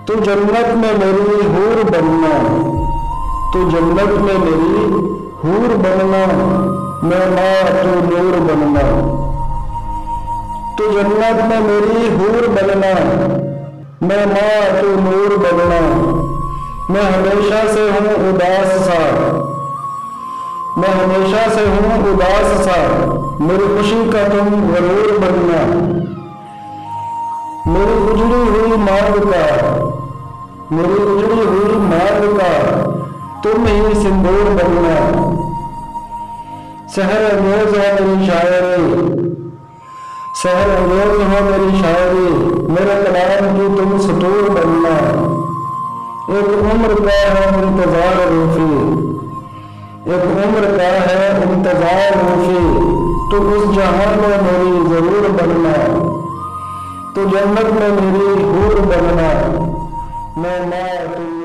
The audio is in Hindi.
तू जन्नत में मेरी हूर बनना, तू जन्नत में मेरी हूर बनना, मैं माँ तू नूर बनना। तू जन्नत में मेरी हूर बनना, मैं माँ तू नूर बनना। मैं हमेशा से हूँ उदास सा, मैं हमेशा से हूँ उदास सा, मेरी खुशी का तुम गरूर बनना। मेरी उजड़ी हुई मांग का, मेरी उजड़ी हुई मांग का तुम ही सिंदूर बनना। शहर अंगेज है मेरी शायरी, शहर अंगेज है मेरी शायरी, मेरे कलाम की तुम सतूर बनना। एक उम्र का है इंतजार रूफी, एक उम्र का है इंतजार रूफी, तो उस जहां में मेरी जरूर बनना। तो जन्नत में मेरी हूर बनना, मैं माँ तुम